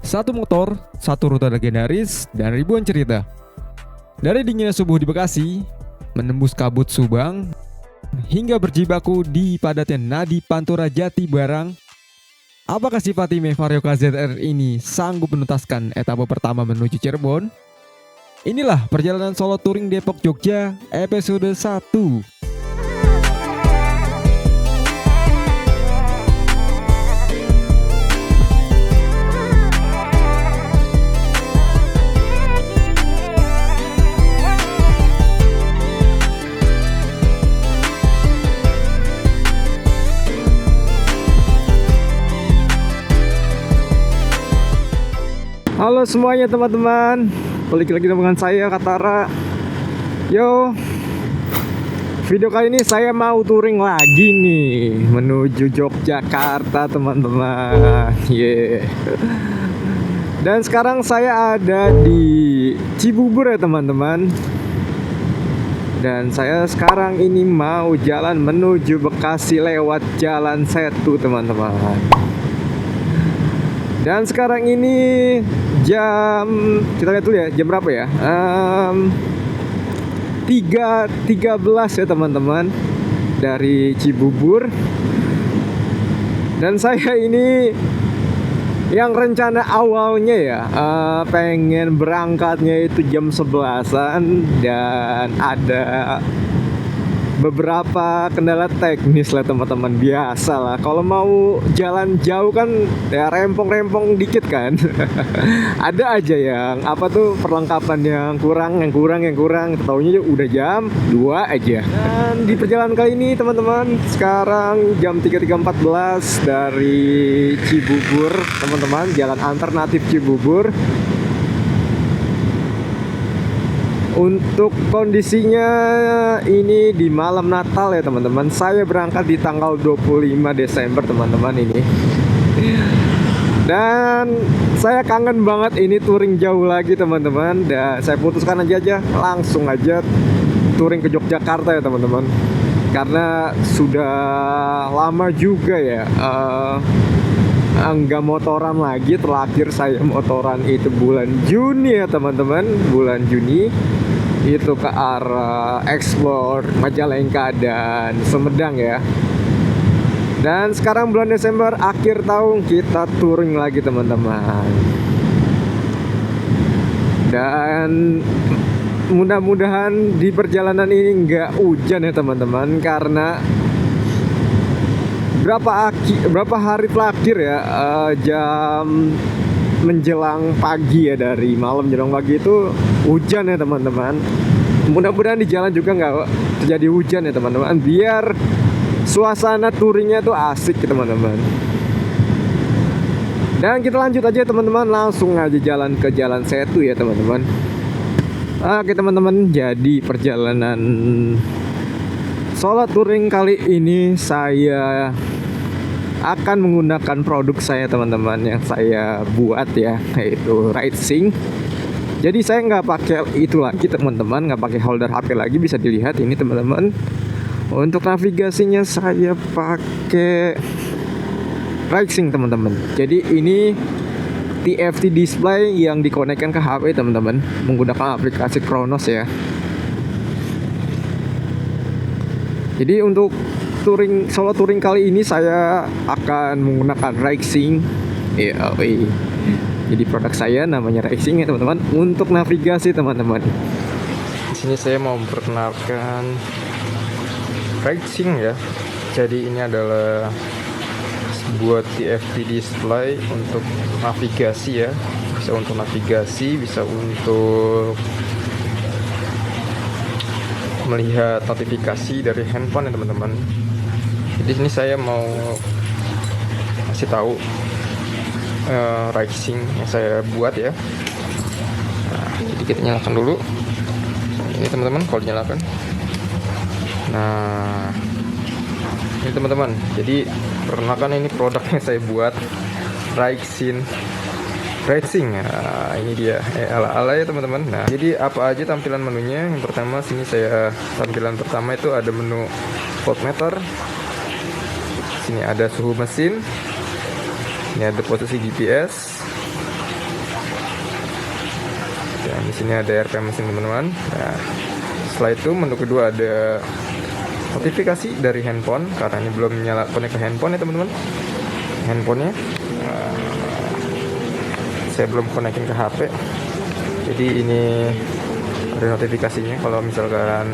Satu motor, satu rute legendaris, dan ribuan cerita. Dari dinginnya subuh di Bekasi, menembus kabut Subang, hingga berjibaku di padatnya nadi Pantura Jati Barang. Apakah si Fatime Vario KZR ini sanggup menuntaskan etapa pertama menuju Cirebon? Inilah perjalanan solo touring Depok Jogja episode 1. Halo semuanya teman-teman, balik lagi dengan saya Katara. Yo, video kali ini saya mau touring lagi nih menuju Yogyakarta teman-teman. Dan sekarang saya ada di Cibubur ya teman-teman. Dan saya sekarang ini mau jalan menuju Bekasi lewat Jalan Setu teman-teman. Dan sekarang ini jam, kita lihat dulu ya, jam berapa ya? 3.13 ya teman-teman, dari Cibubur. Dan saya ini yang rencana awalnya ya, pengen berangkatnya itu jam 11-an. Dan ada beberapa kendala teknis lah teman-teman, biasa lah kalau mau jalan jauh kan ya, rempong-rempong dikit kan. Ada aja yang apa tuh, perlengkapan yang kurang, taunya udah jam 2 aja. Dan di perjalanan kali ini teman-teman, sekarang jam 3.14 dari Cibubur teman-teman, jalan alternatif Cibubur. Untuk kondisinya ini di malam Natal ya teman-teman. Saya berangkat di tanggal 25 Desember teman-teman ini. Dan saya kangen banget ini touring jauh lagi teman-teman. Dan saya putuskan aja langsung aja touring ke Yogyakarta ya teman-teman. Karena sudah lama juga ya enggak motoran lagi. Terakhir saya motoran itu bulan Juni ya teman-teman, bulan Juni itu ke arah Explore, Majalengka dan Sumedang ya. Dan sekarang bulan Desember akhir tahun kita touring lagi teman-teman. Dan mudah-mudahan di perjalanan ini nggak hujan ya teman-teman, karena berapa hari terakhir ya, jam menjelang pagi ya, dari malam menjelang pagi itu hujan ya teman-teman. Mudah-mudahan di jalan juga nggak terjadi hujan ya teman-teman, biar suasana touringnya tuh asik ya teman-teman. Dan kita lanjut aja teman-teman, langsung aja jalan ke Jalan Setu ya teman-teman. Oke teman-teman, jadi perjalanan solo touring kali ini saya akan menggunakan produk saya teman-teman, yang saya buat ya, yaitu RideSync. Jadi saya nggak pakai itu lagi teman-teman, nggak pakai holder HP lagi. Bisa dilihat ini teman-teman. Untuk navigasinya saya pakai RideSync teman-teman. Jadi ini TFT display yang dikonekkan ke HP teman-teman, menggunakan aplikasi Kronos ya. Jadi untuk solo touring kali ini saya akan menggunakan RideSync. Jadi produk saya namanya RideSync ya teman-teman, untuk navigasi teman-teman. Di sini saya mau memperkenalkan RideSync ya. Jadi ini adalah sebuah TFT display untuk navigasi ya. Bisa untuk navigasi, bisa untuk melihat notifikasi dari handphone ya teman-teman. Jadi sini saya mau kasih tahu RideSync yang saya buat ya. Nah, jadi kita nyalakan dulu. Ini teman-teman, kalau dinyalakan. Nah, ini teman-teman. Jadi perkenalkan, ini produknya saya buat, RideSync. Nah, ini dia ala-ala ya teman-teman. Nah, jadi apa aja tampilan menunya? Yang pertama sini tampilan pertama itu ada menu voltmeter. Sini ada suhu mesin. Ini ada posisi GPS. Nah, di sini ada RPM mesin teman-teman. Nah, setelah itu menu kedua ada notifikasi dari handphone, karena ini belum nyala connect ke handphone ya teman-teman. Handphonenya saya belum konekin ke HP, jadi ini ada notifikasinya kalau misalkan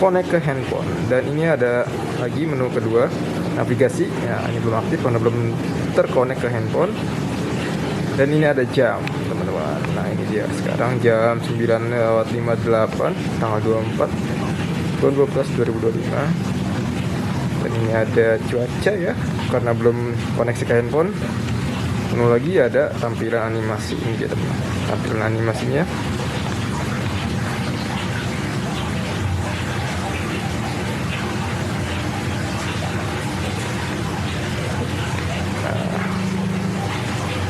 connect ke handphone. Dan ini ada lagi menu kedua, navigasi. Ya, ini belum aktif karena belum terkonek ke handphone. Dan ini ada jam teman-teman. Nah, ini dia sekarang jam 9:58 tanggal 24 bulan 12 2025. Dan ini ada cuaca ya, karena belum koneksi ke handphone. Menu lagi ada tampilan animasi. Ini dia teman-teman, tampilan animasinya.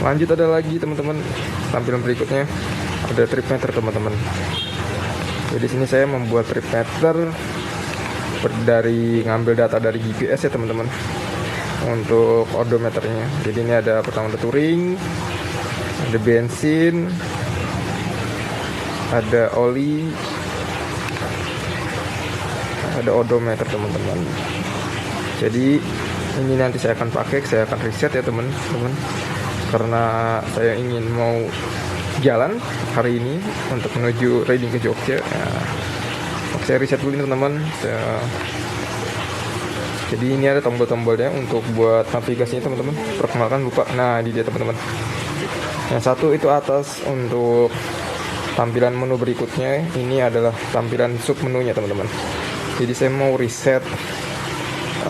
Lanjut ada lagi teman-teman, tampilan berikutnya ada trip meter teman-teman. Jadi sini saya membuat trip meter dari ngambil data dari GPS ya teman-teman, untuk odometernya. Jadi ini ada pertama ada touring, ada bensin, ada oli, ada odometer teman-teman. Jadi ini nanti saya akan pakai, saya akan riset ya teman-teman, karena saya ingin mau jalan hari ini untuk menuju riding ke Jogja. Nah, saya riset dulu teman-teman. Jadi ini ada tombol-tombolnya untuk buat navigasinya teman-teman. Perkenalkan lupa. Nah, di dia teman-teman. Yang satu itu atas untuk tampilan menu berikutnya. Ini adalah tampilan sub menunya teman-teman. Jadi saya mau reset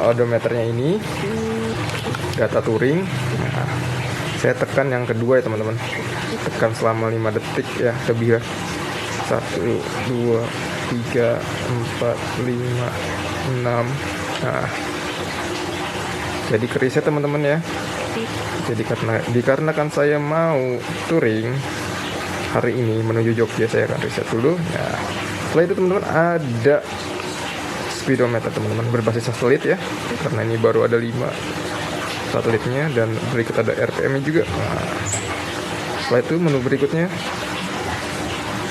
odometernya ini, data touring. Nah, saya tekan yang kedua ya teman-teman, tekan selama 5 detik ya, lebih ya. 1, 2, 3, 4, 5, 6. Nah, jadi ke reset teman-teman ya. Jadi dikarenakan saya mau touring hari ini menuju Jogja, saya akan reset dulu. Nah, setelah itu teman-teman ada speedometer teman-teman, berbasis satelit ya, karena ini baru ada 5 satelitnya, dan berikut ada RPM juga. Nah, setelah itu menu berikutnya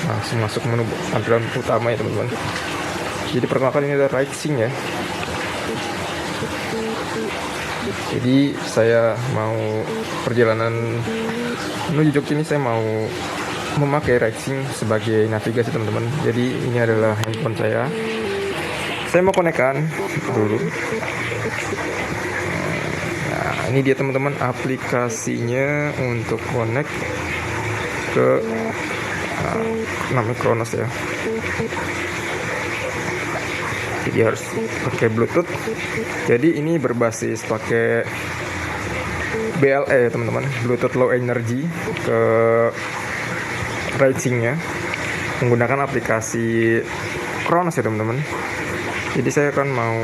langsung masuk menu tampilan utama ya teman-teman. Jadi perkenalkan ini ada racing ya. Jadi saya mau perjalanan menuju Jogja ini, saya mau memakai racing sebagai navigasi teman-teman. Jadi ini adalah handphone saya. Saya mau konekkan dulu. Ini dia teman-teman aplikasinya untuk connect ke namanya Kronos ya. Jadi harus pakai Bluetooth. Jadi ini berbasis pakai BLE teman-teman, Bluetooth Low Energy ke racingnya, menggunakan aplikasi Kronos ya teman-teman. Jadi saya akan mau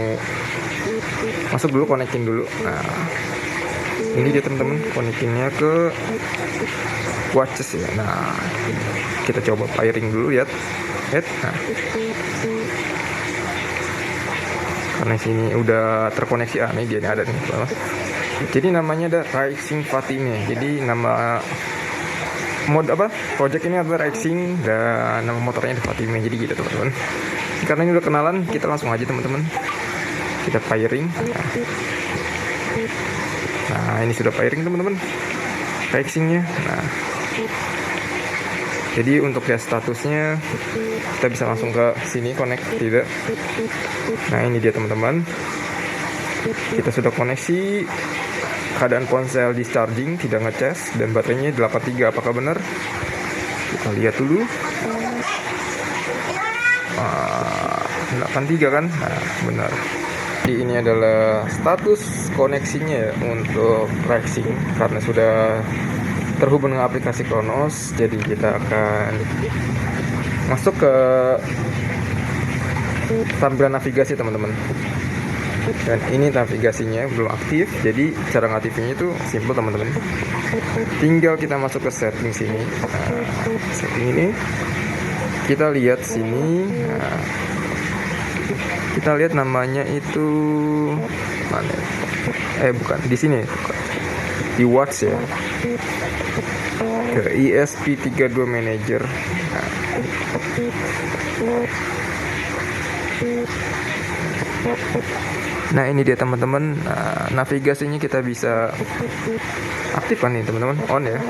masuk dulu, konekin dulu. Nah, ini dia teman-teman, konekinnya ke watches ya. Nah, kita coba pairing dulu, lihat. Nah, karena sini udah terkoneksi. Ini dia ada nih. Jadi namanya ada Racing Fatime. Jadi nama mode project ini adalah Racing, dan nama motornya ada Fatime. Jadi gitu teman-teman. Karena ini udah kenalan, kita langsung aja teman-teman, kita pairing. Nah, ini sudah pairing teman-teman, racingnya. Nah, jadi untuk lihat statusnya kita bisa langsung ke sini connect, tidak. Nah, ini dia teman-teman, kita sudah koneksi. Keadaan ponsel discharging, tidak ngecas, dan baterainya 83. Apakah benar? Kita lihat dulu. 83 kan? Nah, benar. Jadi ini adalah status koneksinya ya untuk racing, karena sudah terhubung dengan aplikasi Kronos. Jadi kita akan masuk ke tampilan navigasi teman-teman. Dan ini navigasinya belum aktif, jadi cara ngaktifnya itu simple teman-teman. Tinggal kita masuk ke setting sini. Nah, setting ini kita lihat sini. Nah, kita lihat namanya itu mana? Bukan di sini, di watch ya. ke ESP32 Manager. Nah ini dia teman-teman, navigasinya kita bisa aktifkan nih teman-teman, on ya.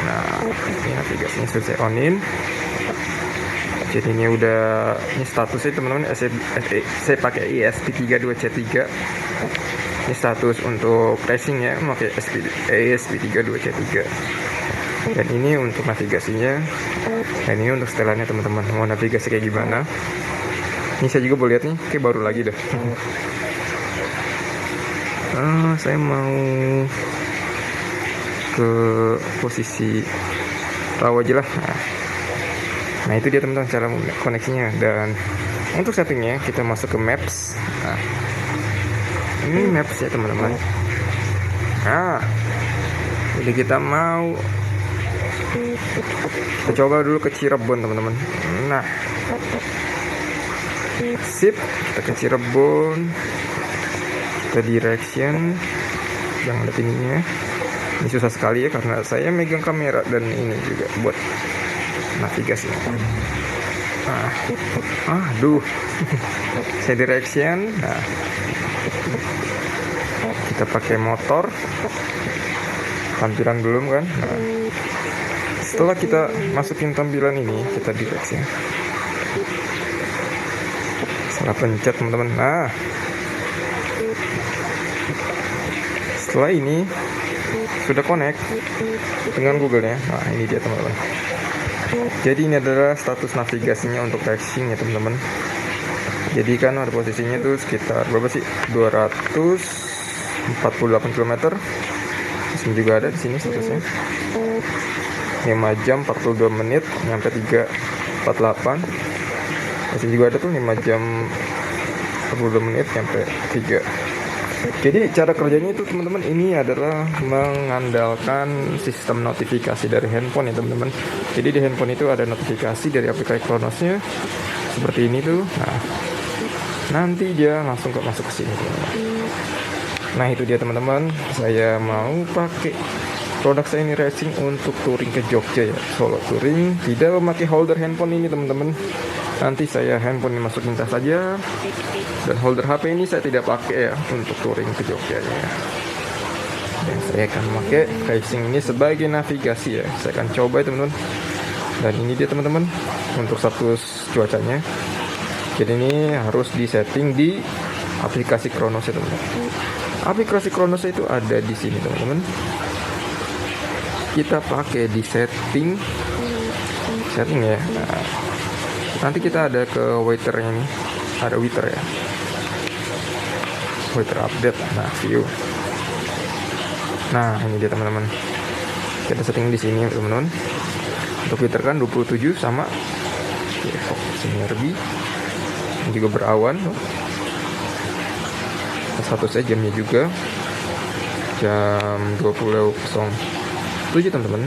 Nah ini navigasinya sudah saya onin. Jadi ini udah, ini statusnya teman-teman, saya pakai ESP32C3. Ini status untuk racing ya, pakai ESP32C3. Dan ini untuk navigasinya. Dan ini untuk setelannya teman-teman, mau navigasi kayak gimana. Ini saya juga boleh lihat nih, kayak baru lagi dah. Saya mau ke posisi raw aja lah. Nah itu dia teman-teman cara koneksinya. Dan untuk settingnya kita masuk ke maps. Nah ini maps ya teman-teman. Nah jadi kita mau, kita coba dulu ke Cirebon teman-teman. Nah sip, kita ke Cirebon, kita direction, jangan lihat ininya. Ini susah sekali ya karena saya megang kamera dan ini juga buat navigasi. Aduh, saya direction. Nah, kita pakai motor, tampilan belum kan? Nah, setelah kita masukin tampilan ini, kita direction. Salah pencet teman-teman. Nah setelah ini sudah connect dengan Google ya. Nah ini dia teman-teman. Jadi ini adalah status navigasinya untuk racing ya teman-teman. Jadi kan ada posisinya tuh sekitar berapa sih, 248 km. Ini juga ada di sini statusnya 5 jam 42 menit nyampe 348. Masih juga ada tuh 5 jam 42 menit sampai 3. Jadi cara kerjanya itu teman-teman, ini adalah mengandalkan sistem notifikasi dari handphone ya teman-teman. Jadi di handphone itu ada notifikasi dari aplikasi Kronosnya seperti ini tuh. Nah nanti dia langsung masuk ke sini teman-teman. Nah itu dia teman-teman, saya mau pakai produk saya ini racing untuk touring ke Jogja ya, solo touring, tidak memakai holder handphone ini teman-teman. Nanti saya handphone ini masukin tas saja, dan holder HP ini saya tidak pakai ya untuk touring ke Jogja ya. Dan saya akan memakai racing ini sebagai navigasi ya. Saya akan coba ya teman-teman. Dan ini dia teman-teman untuk status cuacanya. Jadi ini harus disetting di aplikasi Kronos ya teman-teman. Aplikasi Kronos itu ada di sini teman-teman. Kita pakai di setting ya. Nah, nanti kita ada ke weathernya nih, ada weather ya, weather update. Nah view. Nah ini dia teman-teman, kita setting di sini teman-teman. Untuk weather kan 27 sama sinergi, juga berawan. Satu saya jamnya juga jam 20.07 teman-teman.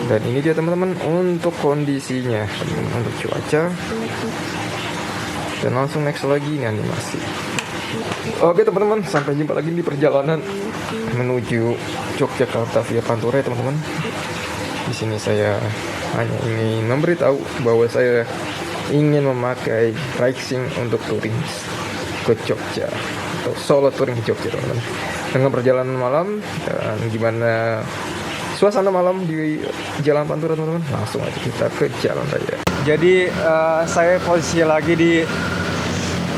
Dan ini dia teman-teman untuk kondisinya, untuk cuaca. Dan langsung next lagi ini animasi. Oke teman-teman, sampai jumpa lagi di perjalanan menuju Yogyakarta via Pantura ya teman-teman. Di sini saya hanya ingin memberitahu bahwa saya ingin memakai racing untuk touring ke Jogja atau solo touring ke Jogja teman-teman. Dengan perjalanan malam dan gimana suasana malam di Jalan Pantura teman-teman, langsung aja kita ke jalan raya. Jadi saya posisi lagi di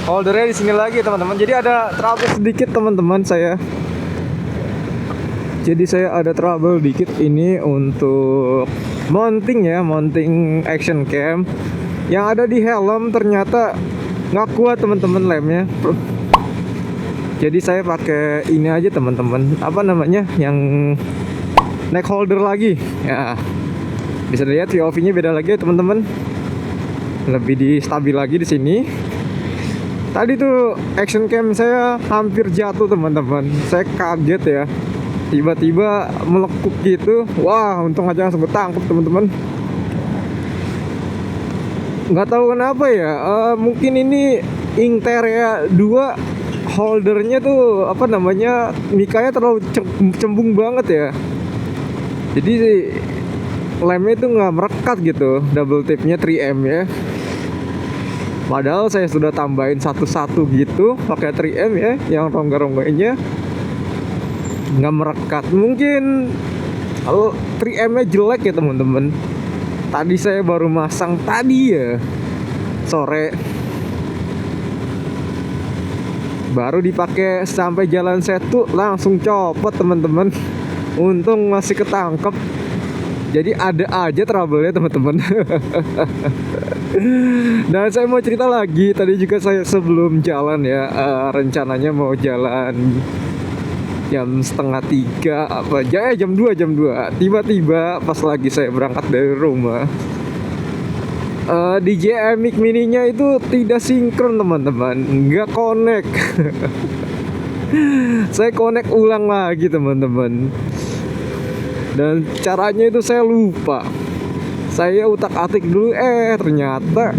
holdernya di sini lagi teman-teman. Jadi ada trouble sedikit teman-teman saya. Jadi saya ada trouble dikit ini untuk mounting ya, mounting action cam. Yang ada di helm ternyata nggak kuat teman-teman lemnya. Jadi saya pakai ini aja teman-teman. Apa namanya? Yang neck holder lagi ya, bisa dilihat POV-nya beda lagi ya teman-teman, lebih distabil lagi di sini. Tadi tuh action cam saya hampir jatuh teman-teman, saya kaget ya, tiba-tiba melekuk gitu. Wah untung aja langsung ketangkep teman-teman. Nggak tahu kenapa ya, mungkin ini Xperia 2 holdernya tuh apa namanya, mikanya terlalu cembung banget ya. Jadi lemnya itu nggak merekat gitu, double tipnya 3M ya. Padahal saya sudah tambahin satu-satu gitu pakai 3M ya, yang rongga-rongganya nggak merekat. Mungkin kalau 3M-nya jelek ya teman-teman. Tadi saya baru masang tadi ya, sore. Baru dipakai sampai jalan Setu langsung copot teman-teman. Untung masih ketangkep. Jadi ada aja trouble-nya teman-teman. Dan saya mau cerita lagi. Tadi juga saya sebelum jalan ya, rencananya mau jalan jam setengah 3 apa jam 2 tiba-tiba pas lagi saya berangkat dari rumah, DJI Mic Mini-nya itu tidak sinkron teman-teman, nggak connect. Saya connect ulang lagi teman-teman, dan caranya itu saya lupa. Saya utak-atik dulu, ternyata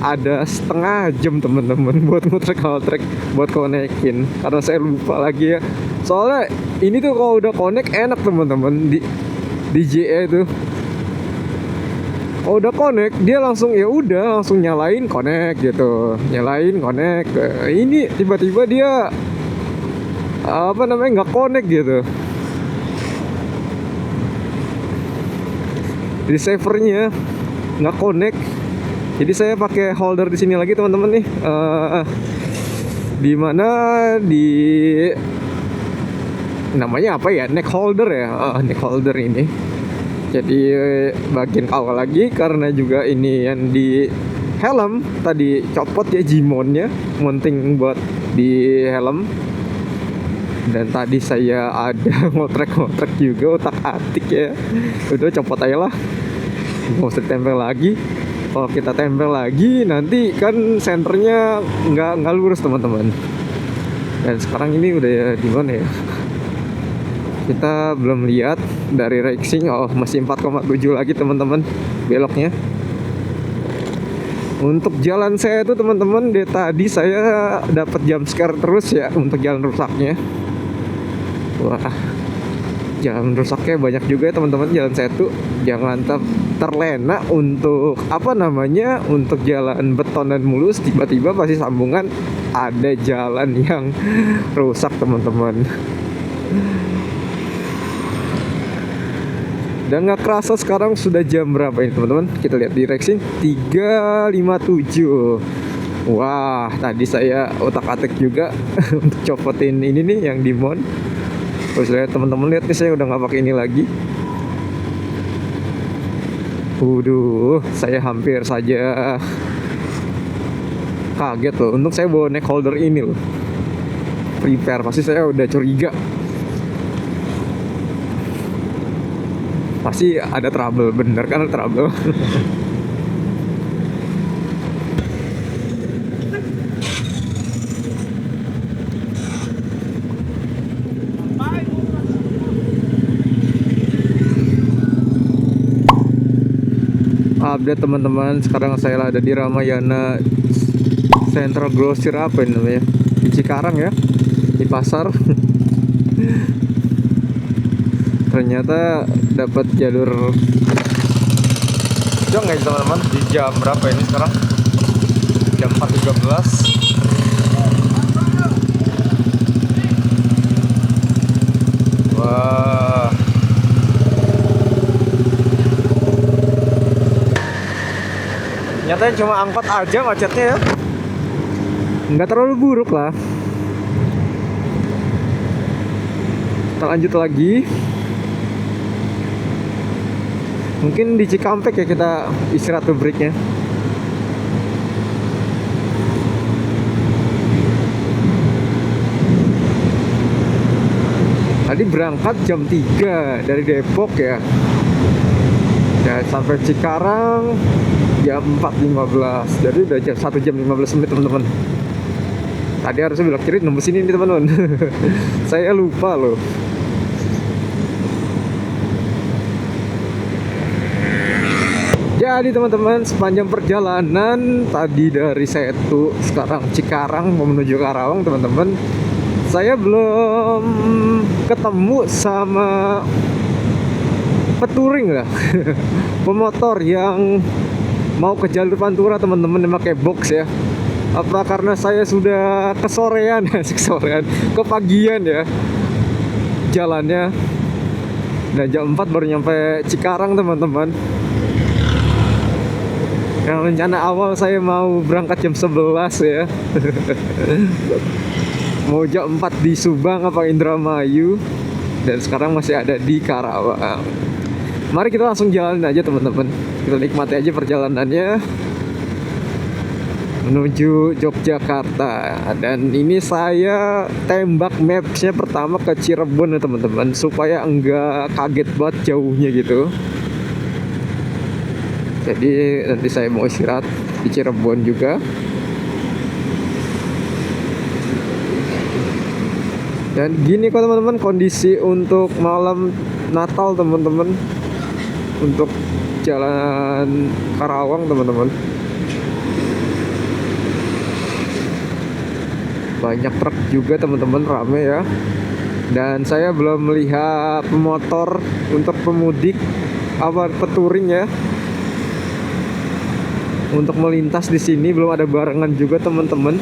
ada setengah jam teman-teman buat muter track buat konekin, karena saya lupa lagi ya. Soalnya ini tuh kalau udah connect enak teman-teman, di DJI itu kalau udah connect dia langsung ya udah langsung nyalain connect gitu, nyalain connect. Ini tiba-tiba dia apa namanya nggak connect gitu. Receivernya nggak connect. Jadi saya pakai holder di sini lagi teman-teman nih. Di mana di namanya apa ya, neck holder ya, neck holder ini. Jadi bagian kawal lagi, karena juga ini yang di helm tadi copot ya, Jimonnya mounting buat di helm. Dan tadi saya ada ngotrek juga, otak-atik ya. Udah copot aja lah, nggak usah ditempel lagi. Kalau kita tempel lagi nanti kan senternya nggak lurus teman-teman. Dan sekarang ini udah ya, di mana ya? Kita belum lihat dari racing. Oh, masih 4,7 lagi teman-teman beloknya. Untuk jalan saya itu teman-teman, dari tadi saya dapat jump scare terus ya untuk jalan rusaknya. Wah, jalan rusaknya banyak juga ya teman-teman. Jalan saya tuh jangan terlena untuk apa namanya, untuk jalan beton dan mulus, tiba-tiba pasti sambungan ada jalan yang rusak teman-teman. Dan nggak kerasa sekarang sudah jam berapa ini teman-teman. Kita lihat di racing 3.57. Wah, tadi saya otak-atik juga untuk copotin ini nih yang di mount. Terus lihat teman-teman, lihat nih saya udah nggak pakai ini lagi. Saya hampir saja kaget loh. Untung saya bawa neck holder ini loh. Prepare, pasti saya udah curiga. Pasti ada trouble, bener kan trouble. Update teman-teman, sekarang saya ada di Ramayana Central Grocer, apa ini namanya, di Cikarang ya, di pasar. Ternyata dapat jalur jong ya teman-teman. Di jam berapa ini sekarang? Jam 4.13. Wah, nyatanya cuma angkot aja macetnya ya, nggak terlalu buruk lah. Kita lanjut lagi. Mungkin di Cikampek ya kita istirahat tuh breaknya. Tadi berangkat jam 3 dari Depok ya. Dan sampai Cikarang jam 4.15. Jadi udah 1 jam 15 menit teman-teman. Tadi harusnya belok kiri nembus sini nih teman-teman. Saya lupa loh. Jadi teman-teman, sepanjang perjalanan tadi dari Setu, sekarang Cikarang mau menuju Karawang teman-teman, saya belum ketemu sama peturing lah pemotor yang mau ke jalur Pantura teman-teman yang pakai box ya. Apa karena saya sudah kesorean kesorean, kepagian ya jalannya, dan jam 4 baru nyampe Cikarang teman-teman. Yang rencana awal saya mau berangkat jam 11 ya mau jam 4 di Subang apa Indramayu, dan sekarang masih ada di Karawang. Mari kita langsung jalan aja teman-teman, kita nikmati aja perjalanannya menuju Yogyakarta. Dan ini saya tembak mapsnya pertama ke Cirebon ya teman-teman, supaya enggak kaget banget jauhnya gitu. Jadi nanti saya mau istirahat di Cirebon juga. Dan gini kok teman-teman kondisi untuk malam Natal teman-teman, untuk jalan Karawang teman-teman. Banyak truk juga teman-teman, rame ya. Dan saya belum melihat pemotor untuk pemudik apa peturing ya untuk melintas di sini, belum ada barengan juga teman-teman.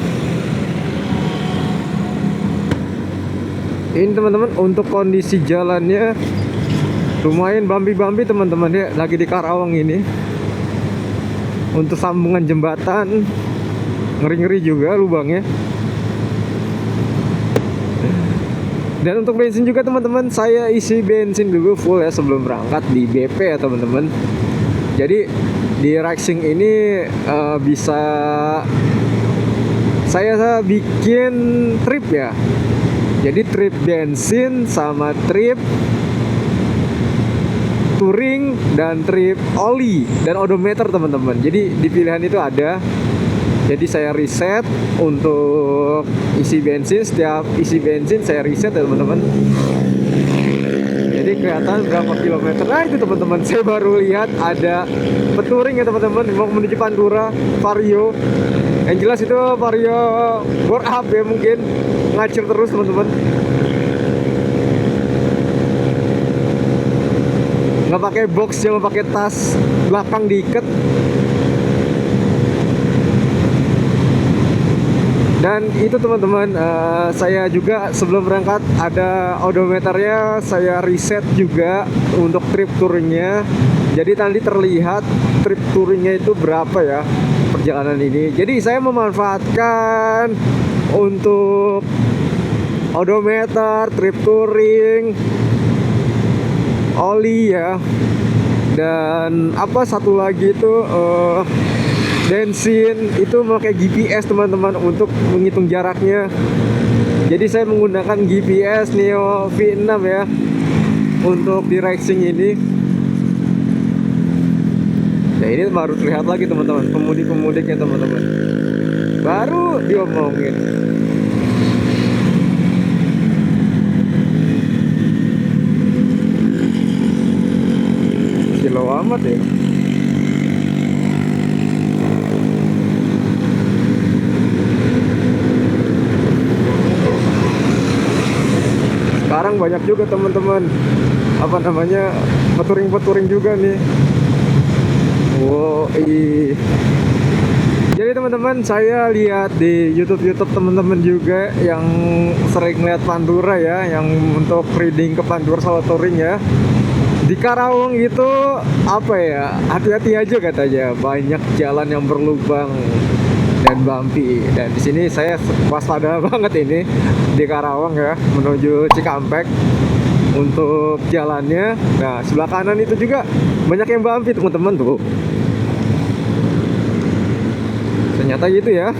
Ini teman-teman untuk kondisi jalannya lumayan bambi-bambi teman-teman ya, lagi di Karawang ini. Untuk sambungan jembatan ngeri-ngeri juga lubangnya. Dan untuk bensin juga teman-teman, saya isi bensin dulu full ya sebelum berangkat di BP ya teman-teman. Jadi di Racing ini bisa saya bikin trip ya. Jadi trip bensin sama trip touring dan trip oli dan odometer teman-teman. Jadi di pilihan itu ada. Jadi saya riset untuk isi bensin, setiap isi bensin saya riset ya teman-teman. Jadi kelihatan berapa kilometer. Nah itu teman-teman, saya baru lihat ada peturing ya teman-teman, mau menuju Pantura, Vario. Yang jelas itu Vario bore up ya, mungkin ngacir terus teman-teman. Nggak pakai box, cuma pakai tas belakang diikat. Dan itu teman-teman, saya juga sebelum berangkat ada odometernya, saya riset juga untuk trip touringnya. Jadi nanti terlihat trip touringnya itu berapa ya perjalanan ini. Jadi saya memanfaatkan untuk odometer, trip touring, oli ya, dan apa satu lagi itu bensin itu memakai GPS teman-teman untuk menghitung jaraknya. Jadi saya menggunakan GPS Neo V6 ya untuk di Racing ini. Nah ini baru terlihat lagi teman-teman pemudik-pemudiknya teman-teman, baru diomongin. Kilo amat ya. Sekarang banyak juga teman-teman apa namanya peturing-peturing juga nih. Wow, jadi teman-teman saya lihat di YouTube teman-teman juga yang sering lihat Pantura ya, yang untuk reading ke Pantura solo touring ya. Di Karawang itu apa ya, hati-hati aja katanya, banyak jalan yang berlubang dan bumpy. Dan di sini saya waspada banget ini di Karawang ya menuju Cikampek untuk jalannya. Nah sebelah kanan itu juga banyak yang bumpy teman-teman tuh. Ternyata gitu ya.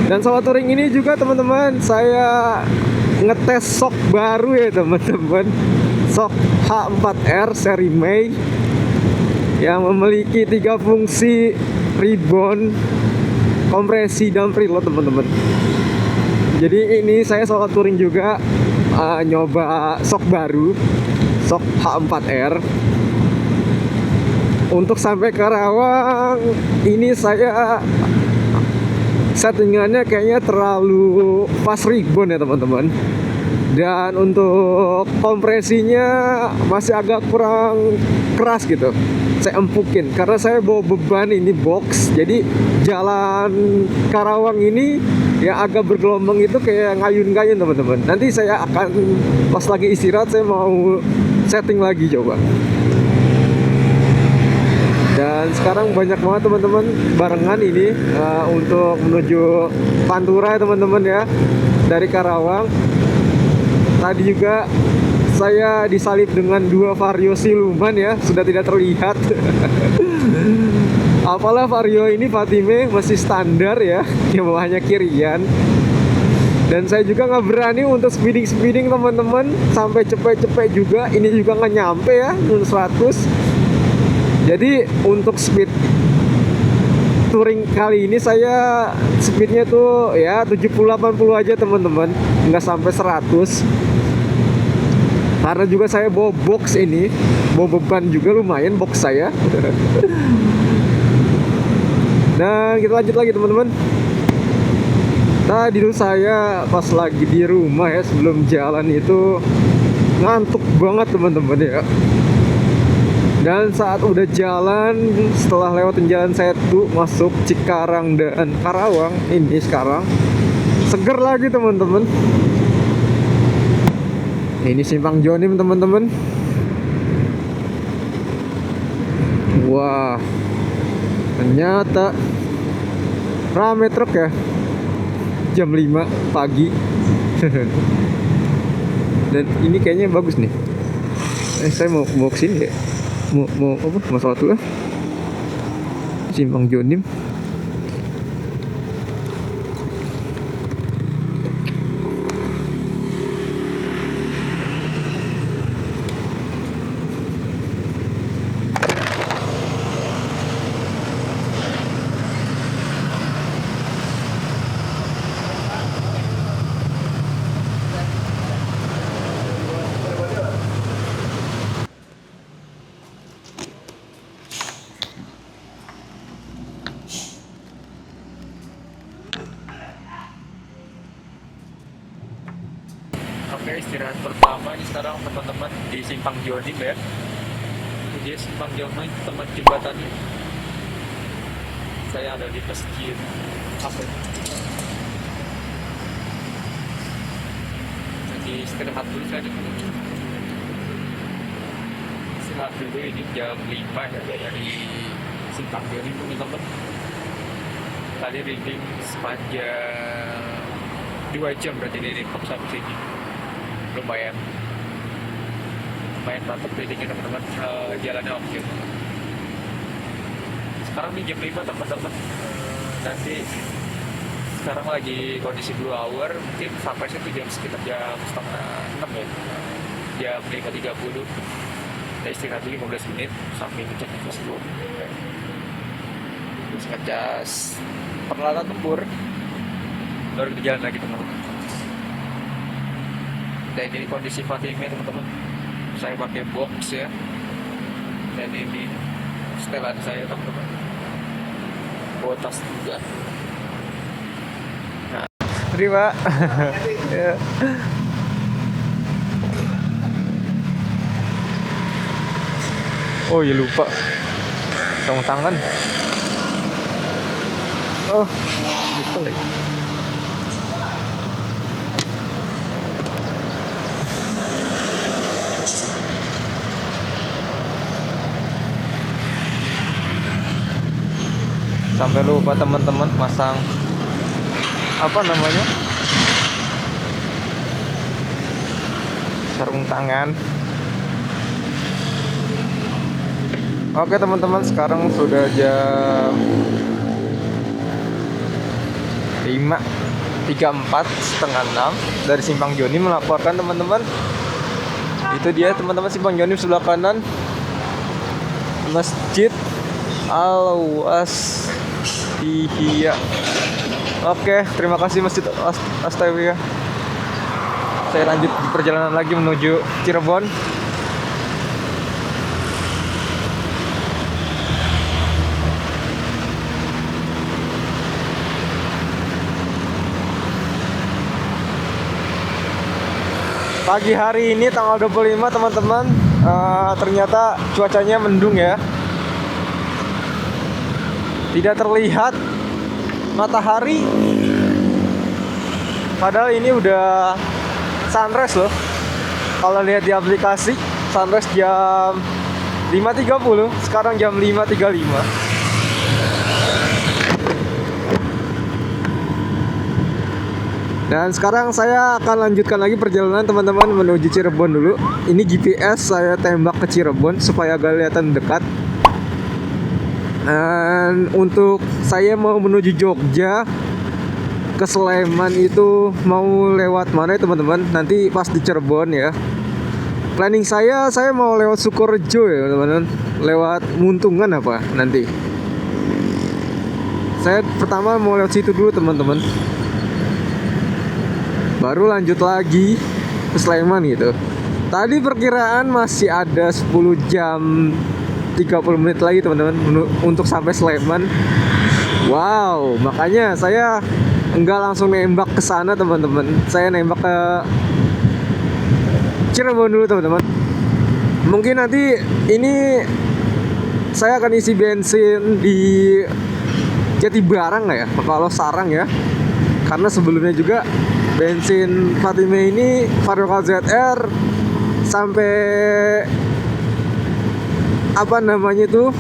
Dan solo touring ini juga teman-teman saya ngetes shock baru ya teman-teman. Shock H4R seri Mei yang memiliki 3 fungsi rebound, kompresi, dan preload teman-teman. Jadi ini saya solo touring juga nyoba shock baru, shock H4R. Untuk sampai Karawang ini saya settingannya kayaknya terlalu fast rebound ya teman-teman. Dan untuk kompresinya masih agak kurang keras gitu. Saya empukin karena saya bawa beban ini box. Jadi jalan Karawang ini ya agak bergelombang itu kayak ngayun-ngayun teman-teman. Nanti saya akan pas lagi istirahat saya mau setting lagi coba. Dan sekarang banyak banget teman-teman barengan ini untuk menuju Pantura ya teman-teman ya, dari Karawang. Tadi juga saya disalip dengan 2 Vario siluman ya, sudah tidak terlihat. Apalah Vario ini Fatime masih standar ya, yang bawahnya kirian. Dan saya juga nggak berani untuk speeding teman-teman, sampai cepet-cepet juga. Ini juga nggak nyampe ya 100. Jadi untuk speed touring kali ini saya speednya tuh ya 70-80 aja teman-teman, nggak sampai 100. Karena juga saya bawa box ini, bawa beban juga lumayan box saya. Dan kita lanjut lagi teman-teman. Tadi tuh saya pas lagi di rumah ya, sebelum jalan itu ngantuk banget teman-teman ya. Dan saat udah jalan, setelah lewatin jalan Setu masuk Cikarang dan Karawang, ini sekarang seger lagi teman-teman. Ini simpang Jonim teman-teman. Wah, ternyata rame truk ya. Jam 5 pagi. Dan ini kayaknya bagus nih. Saya mau kesini ya. Mau apa? Masalah tuh lah. Simpang Jonim. Oke, istirahat pertama ini sekarang teman-teman di Simpang Jonim ya. Ini dia Simpang Jonim, teman jembatannya. Saya ada di masjid apa ini? Jadi istirahat dulu saya di sini. Istirahat dulu ini jam 5 ya dari Simpang Jonim teman-teman. Tadi reading sepanjang 2 jam berarti dari Depok sampai sini. Lumayan mantap readingnya teman-teman. Jalannya oke. Sekarang nih jam 5 teman-teman. Nanti sekarang lagi kondisi blue hour, mungkin sampai situ jam sekitar jam setengah 6 ya, jam 5.30. Kita istirahat dulu 15 menit sampai ngecek infus dulu. Terus ngecas peralatan tempur, baru kita jalan lagi teman-teman. Dan ini kondisi Fatime teman-teman, saya pakai box ya. Dan ini setelan saya teman-teman, bawa tas juga. Nah, terima. Ya. Oh ya lupa, sarung tangan. Oh, lupa lagi. Sampai lupa teman-teman masang apa namanya, sarung tangan. Oke teman-teman, sekarang sudah jam 5.34, setengah 6 dari Simpang Jonim melaporkan teman-teman. Itu dia teman-teman, Simpang Jonim sebelah kanan Masjid Al-Was. Iya. Oke, terima kasih Masjid Astawiyah. Saya lanjut di perjalanan lagi menuju Cirebon. Pagi hari ini tanggal 25 teman-teman, ternyata cuacanya mendung ya. Tidak terlihat matahari. Padahal ini udah sunrise loh. Kalau lihat di aplikasi, sunrise jam 5.30, sekarang jam 5.35. Dan sekarang saya akan lanjutkan lagi perjalanan teman-teman menuju Cirebon dulu. Ini GPS saya tembak ke Cirebon supaya agak kelihatan dekat. Dan untuk saya mau menuju Jogja ke Sleman itu mau lewat mana ya teman-teman? Nanti pas di Cirebon ya. Planning saya mau lewat Sukorejo ya teman-teman. Lewat Muntungan apa nanti. Saya pertama mau lewat situ dulu teman-teman. Baru lanjut lagi ke Sleman gitu. Tadi perkiraan masih ada 10 jam 30 menit lagi teman-teman untuk sampai Sleman. Wow, makanya saya enggak langsung nembak ke sana teman-teman. Saya nembak ke Cirebon dulu teman-teman. Mungkin nanti ini saya akan isi bensin di Jatibarang nggak ya? Kalau Sarang ya. Karena sebelumnya juga bensin Fatima ini Vario ZR sampai apa namanya itu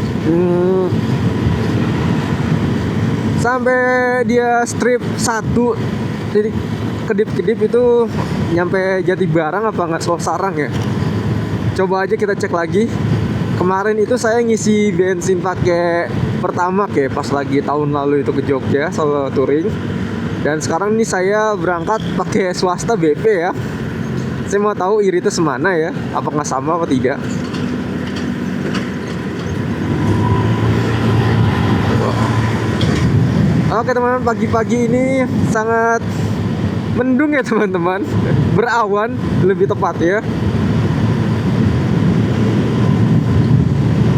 sampai dia strip 1 jadi kedip-kedip itu nyampe Jatibarang apa nggak Sarang ya. Coba aja kita cek lagi. Kemarin itu saya ngisi bensin pakai Pertamax ya pas lagi tahun lalu itu ke Jogja solo touring. Dan sekarang ini saya berangkat pakai swasta BP ya. Saya mau tahu iritnya semana ya, apakah sama atau tidak. Oke teman-teman, pagi-pagi ini sangat mendung ya teman-teman. Berawan lebih tepat ya.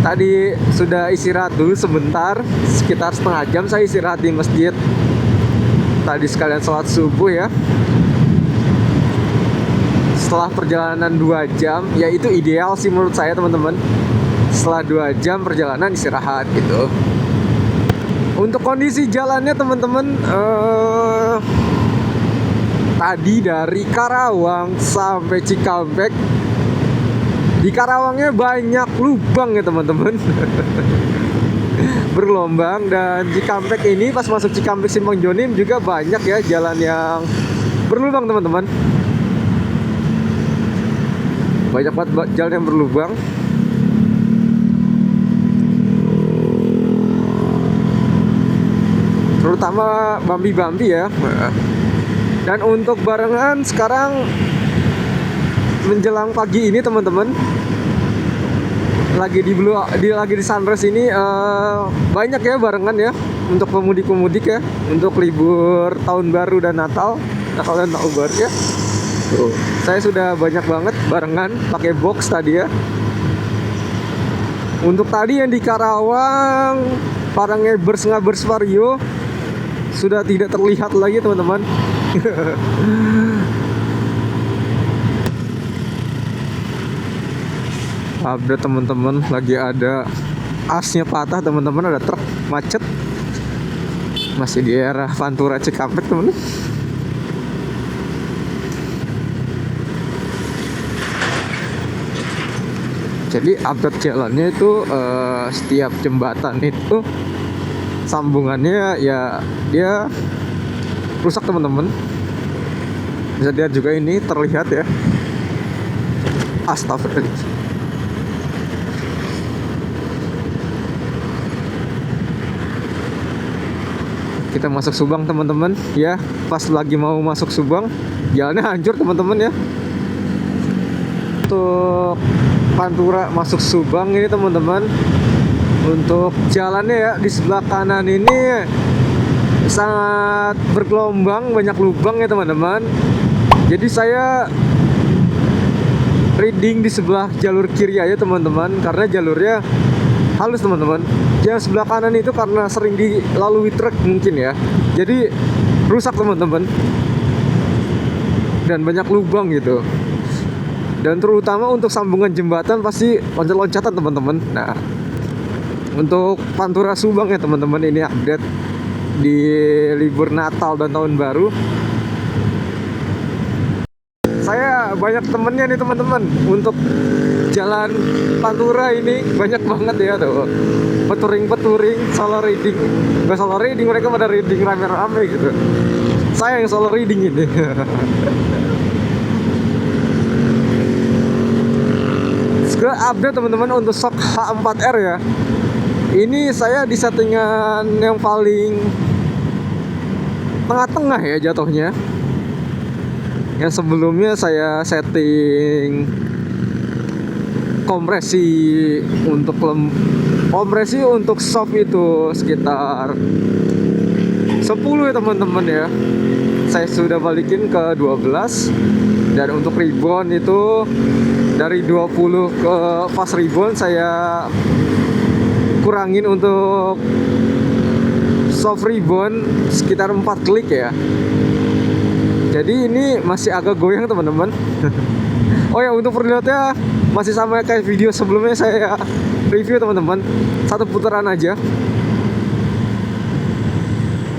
Tadi sudah istirahat dulu sebentar, sekitar setengah jam saya istirahat di masjid. Tadi sekalian sholat subuh ya. Setelah perjalanan 2 jam, ya itu ideal sih menurut saya teman-teman. Setelah 2 jam perjalanan istirahat gitu. Untuk kondisi jalannya teman-teman, tadi dari Karawang sampai Cikampek, di Karawangnya banyak lubang ya teman-teman. Bergelombang. Dan Cikampek ini pas masuk Cikampek Simpang Jonim juga banyak ya jalan yang berlubang teman-teman. Banyak banget jalan yang berlubang. Terutama Bambi-Bambi ya. Dan untuk barengan sekarang menjelang pagi ini teman-teman, lagi di sunrise ini banyak ya barengan ya untuk pemudik-pemudik ya, untuk libur tahun baru dan Natal dan tahun baru ya. Tuh, saya sudah banyak banget barengan pakai box tadi ya. Untuk tadi yang di Karawang para ngabers Vario sudah tidak terlihat lagi teman-teman. Update teman-teman, lagi ada asnya patah teman-teman, ada truk macet. Masih di daerah Pantura Cikampek teman-teman. Jadi update jalannya itu setiap jembatan itu sambungannya ya dia rusak teman-teman. Bisa dilihat juga ini terlihat ya. Astagfirullah. Kita masuk Subang teman-teman ya. Pas lagi mau masuk Subang jalannya hancur teman-teman ya. Untuk Pantura masuk Subang ini teman-teman, untuk jalannya ya di sebelah kanan ini sangat bergelombang, banyak lubang ya teman-teman. Jadi saya reading di sebelah jalur kiri aja teman-teman, karena jalurnya halus teman-teman. Yang sebelah kanan itu karena sering dilalui truk mungkin ya, jadi rusak teman-teman dan banyak lubang gitu. Dan terutama untuk sambungan jembatan pasti loncat-loncatan teman-teman. Nah, untuk Pantura Subang ya teman-teman, ini update di libur Natal dan Tahun Baru. Saya banyak temennya nih teman-teman. Untuk jalan Pantura ini banyak banget ya tuh. Peturing-peturing, solo riding. Gak solo riding, mereka pada riding rame-rame gitu. Saya yang solo riding ini. Sekarang update teman-teman untuk shock H4R ya. Ini saya di settingan yang paling tengah-tengah ya jatuhnya. Yang sebelumnya saya setting kompresi untuk soft itu sekitar 10 ya teman-teman ya. Saya sudah balikin ke 12. Dan untuk ribbon itu dari 20 ke fast ribbon saya kurangin untuk soft ribbon sekitar 4 klik ya. Jadi ini masih agak goyang teman-teman. Oh ya, untuk preloadnya masih sama kayak video sebelumnya saya review teman-teman. 1 putaran aja.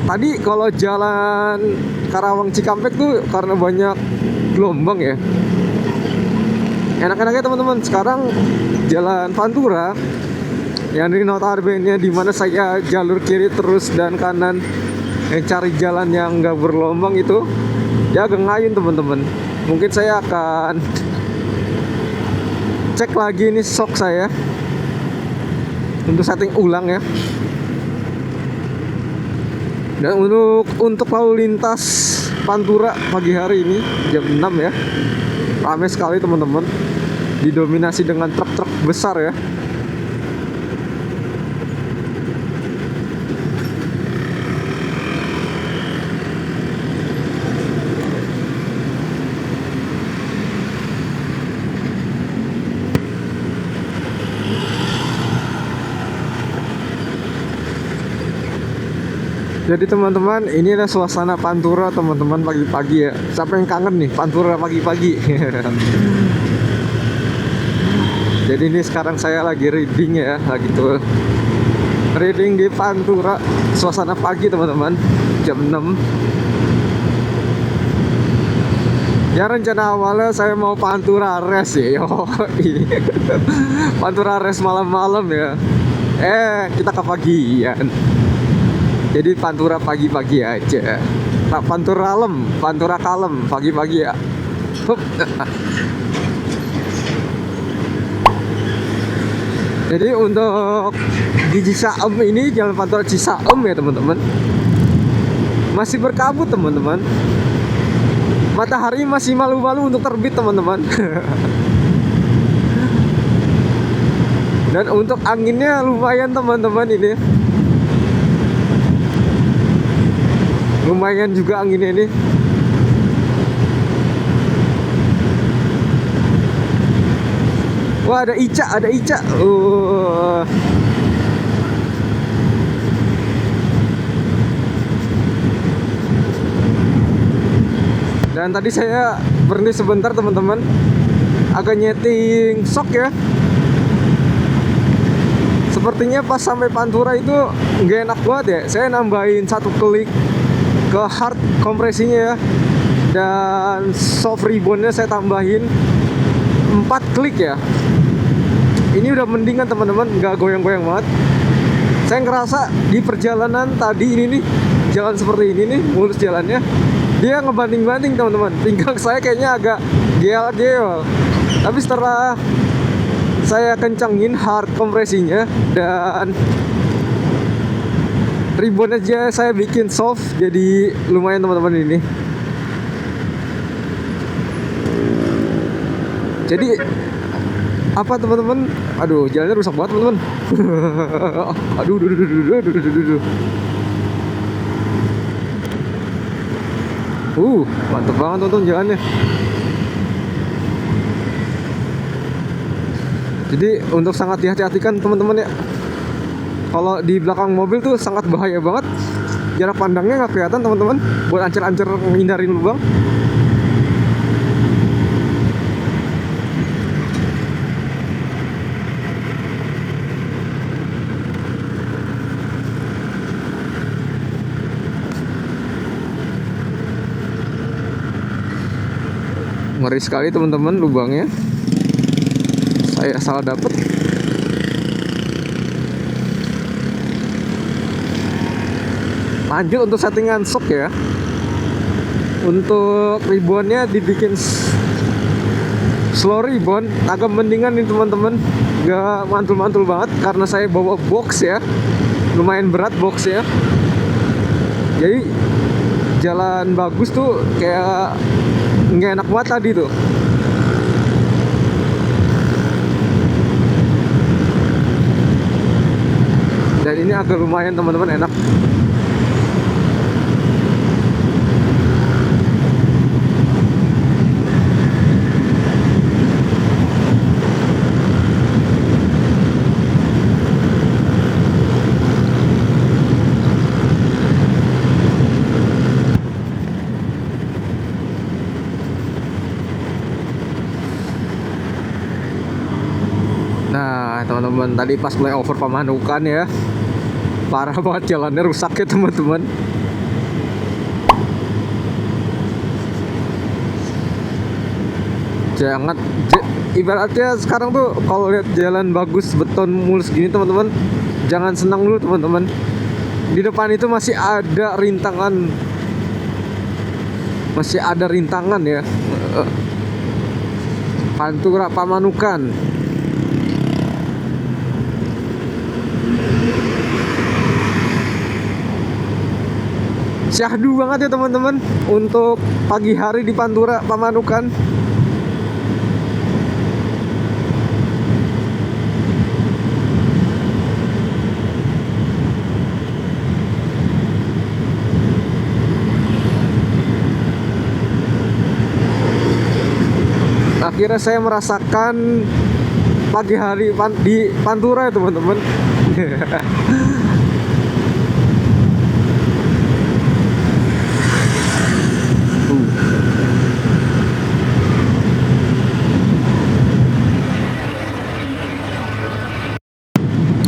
Tadi kalau jalan Karawang Cikampek tuh karena banyak gelombang ya, enak-enaknya teman-teman. Sekarang jalan Pantura yang dari notabene di mana saya jalur kiri terus dan kanan yang cari jalan yang nggak bergelombang itu ya agak ngayun teman-teman. Mungkin saya akan cek lagi ini shock saya untuk setting ulang ya. Dan untuk lalu lintas Pantura pagi hari ini jam 6 ya, ramai sekali teman-teman, didominasi dengan truk-truk besar ya. Jadi teman-teman, ini adalah suasana Pantura teman-teman pagi-pagi ya. Siapa yang kangen nih Pantura pagi-pagi? Jadi ini sekarang saya lagi reading ya, lagi tuh reading di Pantura, suasana pagi teman-teman, jam 6. Ya rencana awalnya saya mau Pantura Race ya, Pantura Race malam-malam ya. Kita kepagian. Jadi Pantura pagi-pagi aja. Pak Pantura kalem pagi-pagi ya. Jadi untuk di Cisaem ini, jalan Pantura Cisaem ya teman-teman, masih berkabut teman-teman. Matahari masih malu-malu untuk terbit teman-teman. Dan untuk anginnya lumayan teman-teman ini. Lumayan juga anginnya ini. Wah, ada Ica. Dan tadi saya berhenti sebentar teman-teman, agak nyeting shock ya. Sepertinya pas sampai Pantura itu nggak enak banget ya. Saya nambahin 1 klik ke hard kompresinya ya, dan soft ribbonnya saya tambahin 4 klik ya. Ini udah mendingan teman-teman, nggak goyang-goyang banget. Saya ngerasa di perjalanan tadi ini nih, jalan seperti ini nih, mulus jalannya, dia ngebanting-banting teman-teman. Pinggang saya kayaknya agak geol-geol. Tapi setelah saya kencangin hard kompresinya dan ribbon aja saya bikin soft, jadi lumayan teman-teman ini. Jadi apa teman-teman? Aduh, jalannya rusak banget teman-teman. Aduh. Mantep banget teman-teman jalannya. Jadi untuk sangat dihati-hatikan teman-teman ya. Kalau di belakang mobil tuh sangat bahaya banget. Jarak pandangnya nggak kelihatan teman-teman, buat ancer-ancer menghindarin lubang. Ngeri sekali teman-teman lubangnya. Saya salah dapet. Lanjut untuk settingan shock ya. Untuk ribbonnya dibikin slow ribbon. Agak mendingan nih teman-teman, gak mantul-mantul banget karena saya bawa box ya. Lumayan berat boxnya. Jadi jalan bagus tuh kayak nggak enak banget tadi tuh. Dan ini agak lumayan teman-teman, enak. Nah teman-teman, tadi pas flyover Pamanukan ya, parah banget jalannya, rusak ya teman-teman. Jangan ibaratnya sekarang tuh kalau lihat jalan bagus beton mulus gini teman-teman, jangan senang dulu teman-teman. Di depan itu masih ada rintangan, ya. Pantura Pamanukan. Syahdu banget ya teman-teman untuk pagi hari di Pantura Pamanukan. Akhirnya saya merasakan pagi hari di Pantura ya teman-teman.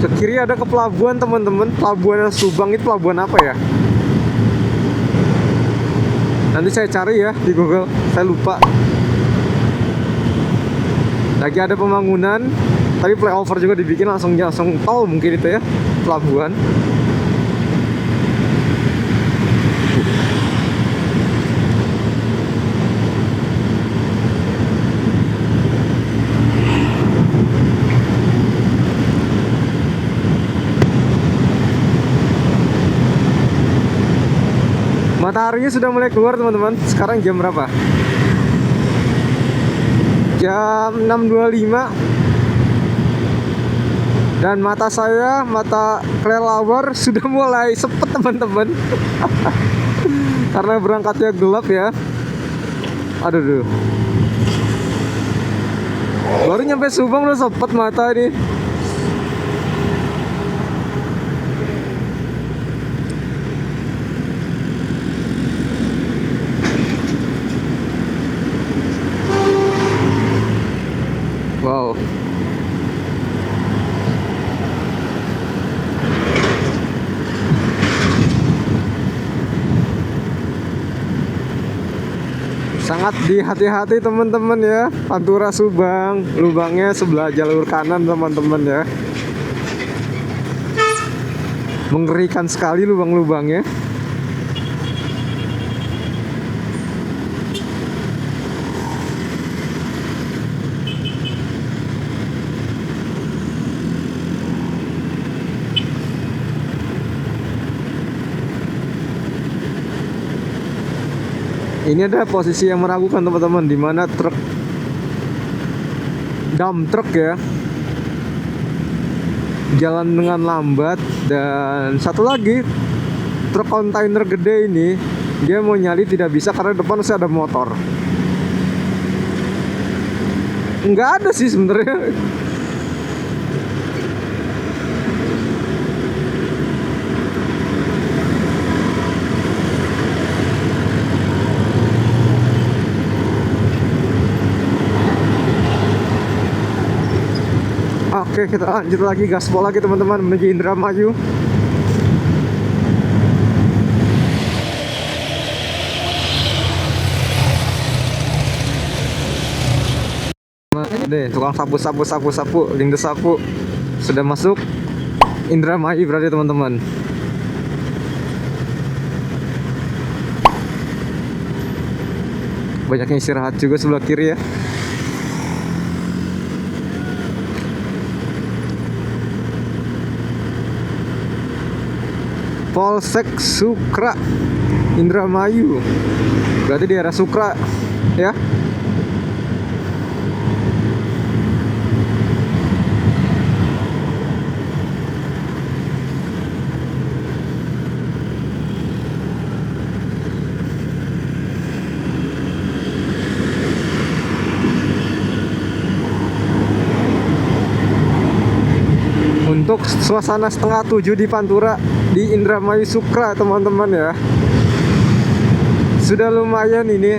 Ke kiri ada ke pelabuhan teman-teman. Pelabuhan Subang itu pelabuhan apa ya? Nanti saya cari ya di Google, saya lupa. Lagi ada pembangunan, tapi flyover juga dibikin langsung tol mungkin itu ya, pelabuhan. Mataharinya sudah mulai keluar teman-teman. Sekarang jam berapa? Jam 6.25. Dan mata saya, mata kelelawar sudah mulai sepet teman-teman. Karena berangkatnya gelap ya. Aduh. Baru nyampe Subang udah sepet mata ini. Wow. Sangat dihati-hati teman-teman ya. Pantura Subang, lubangnya sebelah jalur kanan teman-teman ya. Mengerikan sekali lubang-lubangnya. Ini ada posisi yang meragukan teman-teman, di mana truk dump truck ya jalan dengan lambat, dan satu lagi truk kontainer gede ini dia mau nyali tidak bisa karena depan masih ada motor. Nggak ada sih sebenarnya. Oke, kita lanjut lagi, gaspol lagi teman-teman menuju Indramayu. Nih, tukang sapu, lindes sapu sudah masuk Indramayu berarti teman-teman. Banyaknya istirahat juga sebelah kiri ya. Polsek Sukra Indramayu, berarti di daerah Sukra ya. Untuk suasana 6:30 di Pantura di Indramayu Sukra teman-teman ya, sudah lumayan ini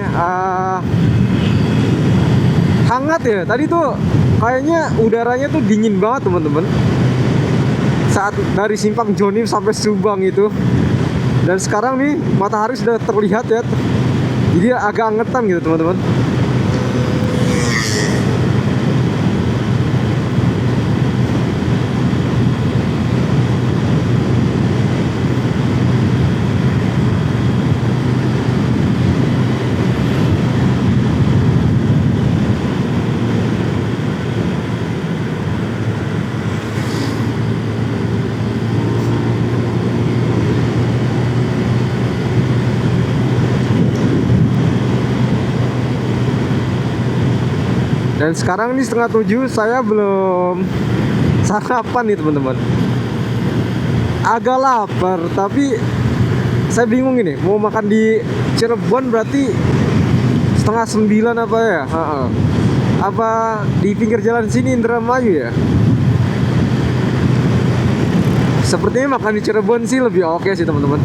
hangat ya. Tadi tuh kayaknya udaranya tuh dingin banget teman-teman saat dari Simpang Jonim sampai Subang itu, dan sekarang nih matahari sudah terlihat ya, jadi agak angetan gitu teman-teman. Dan sekarang ini 6:30, saya belum sarapan nih teman-teman. Agak lapar, tapi saya bingung ini mau makan di Cirebon berarti 8:30 apa ya? Apa di pinggir jalan sini Indramayu ya? Sepertinya makan di Cirebon sih lebih oke sih teman-teman.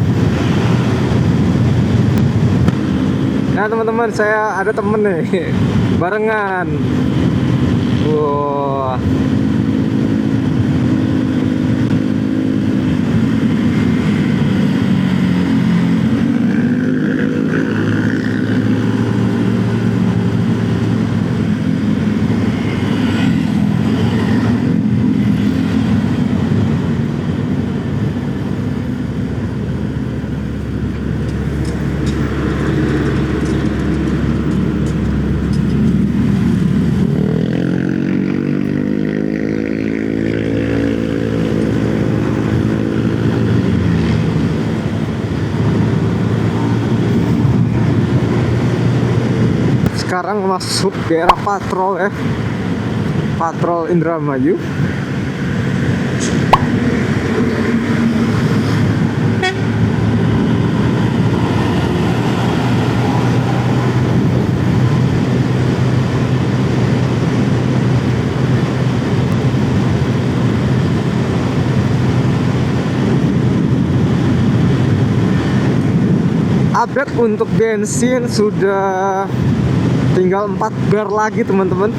Nah teman-teman, saya ada temen nih barengan. Wah. Sekarang masuk daerah Patrol ya, Patrol Indramayu. Update untuk bensin sudah tinggal 4 bar lagi teman-teman.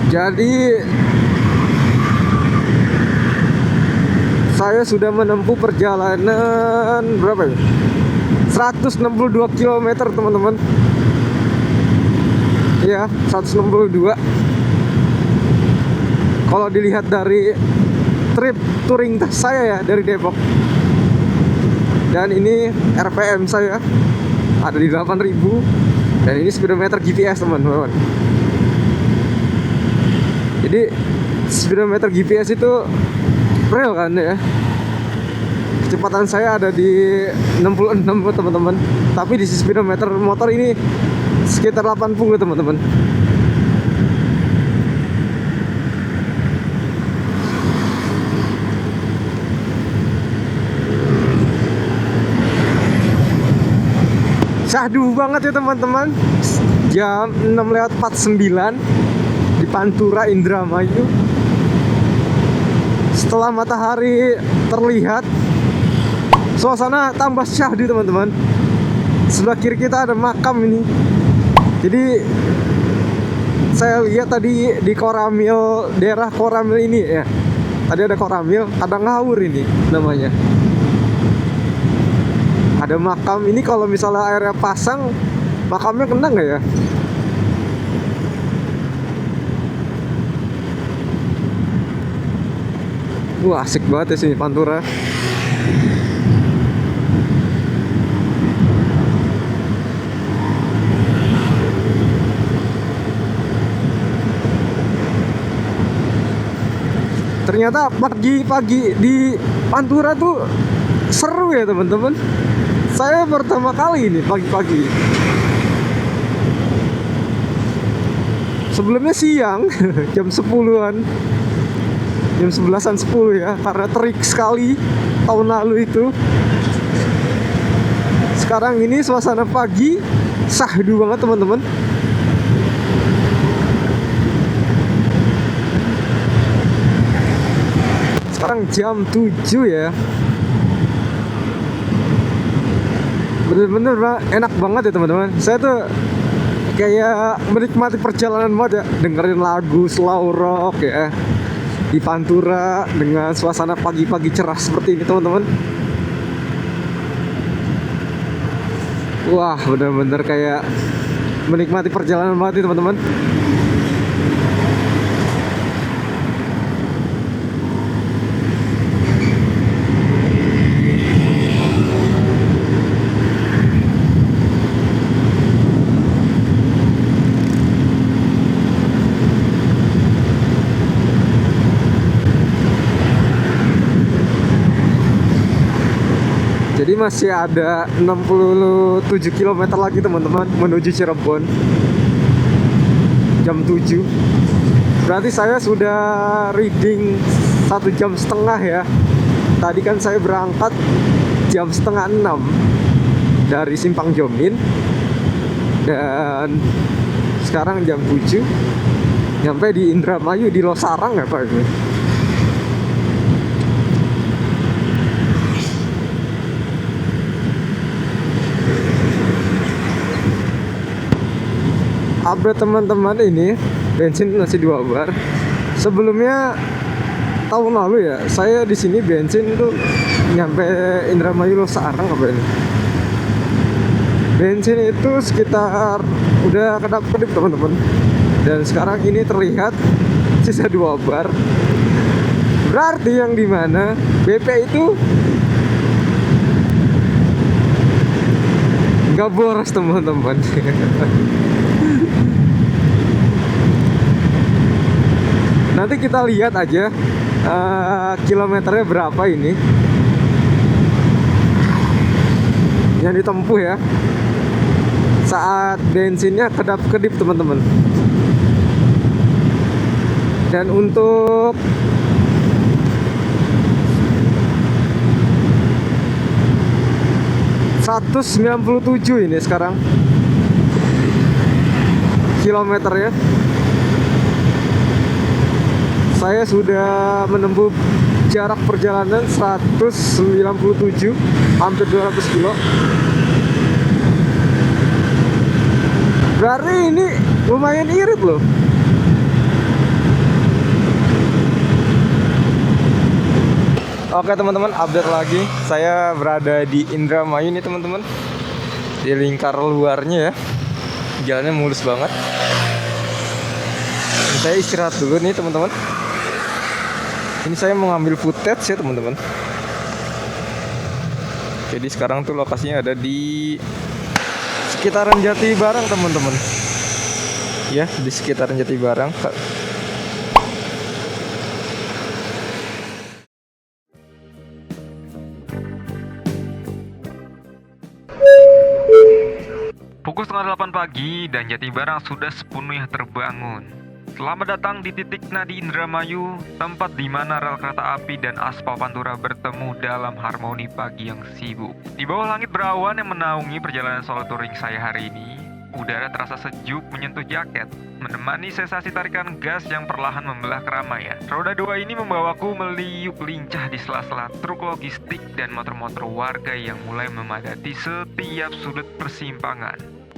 Jadi saya sudah menempuh perjalanan berapa ya? 162 km teman-teman. Ya, 162. Kalau dilihat dari trip touring saya ya dari Depok. Dan ini RPM saya ada di 8.000, dan ini speedometer GPS teman-teman. Jadi speedometer GPS itu real kan ya. Kecepatan saya ada di 66 teman-teman, tapi di speedometer motor ini sekitar 80 teman-teman. Syahdu banget ya teman-teman. Jam 6:49 di Pantura Indramayu. Setelah matahari terlihat, suasana tambah syahdu teman-teman. Sebelah kiri kita ada makam ini. Jadi saya lihat tadi di Koramil, daerah Koramil ini ya. Tadi ada Koramil, ada Ngawur ini namanya. Ada makam ini, kalau misalnya airnya pasang, makamnya kena nggak ya? Wah, asik banget ya sini Pantura. Ternyata pagi-pagi di Pantura tuh seru ya teman-teman. Saya pertama kali ini pagi-pagi. Sebelumnya siang jam 10-an, jam 11-an 10 ya, karena terik sekali tahun lalu itu. Sekarang ini suasana pagi sahdu banget teman-teman. Sekarang jam 7 ya. Bener-bener enak banget ya teman-teman. Saya tuh kayak menikmati perjalanan banget ya, dengerin lagu slow rock ya di Pantura dengan suasana pagi-pagi cerah seperti ini teman-teman. Wah, bener-bener kayak menikmati perjalanan banget nih teman-teman. Jadi masih ada 67 km lagi teman-teman menuju Cirebon. Jam 7. Berarti saya sudah reading 1,5 jam ya. Tadi kan saya berangkat jam 5:30 dari Simpang Jomin. Dan sekarang jam 7 nyampe di Indramayu di Losarang ya Pak itu. Update teman-teman, ini bensin masih 2 bar. Sebelumnya tahun lalu ya, saya di sini bensin tuh nyampe Indramayu Losarang apa ini. Bensin itu sekitar udah kedap-kedip teman-teman. Dan sekarang ini terlihat sisa 2 bar. Berarti yang dimana BP itu nggak boros teman-teman. Nanti kita lihat aja kilometernya berapa ini yang ditempuh ya saat bensinnya kedap-kedip teman-teman. Dan untuk ...197 ini sekarang kilometernya. Saya sudah menempuh jarak perjalanan 197, hampir 200 kilo. Berarti ini lumayan irit loh. Oke teman-teman, update lagi. Saya berada di Indramayu nih teman-teman. Di lingkar luarnya ya. Jalannya mulus banget. Saya istirahat dulu nih teman-teman. Ini saya mau ngambil footage ya teman-teman. Jadi sekarang tuh lokasinya ada di sekitaran Jati Barang teman-teman. Ya, di sekitaran Jati Barang. Pukul 7:30 pagi dan Jati Barang sudah sepenuhnya terbangun. Selamat datang di titik nadi Indramayu, tempat di mana rel kereta api dan aspal Pantura bertemu dalam harmoni pagi yang sibuk. Di bawah langit berawan yang menaungi perjalanan solo touring saya hari ini, udara terasa sejuk menyentuh jaket, menemani sensasi tarikan gas yang perlahan membelah keramaian. Roda 2 ini membawaku meliuk lincah di sela-sela truk logistik dan motor-motor warga yang mulai memadati setiap sudut persimpangan.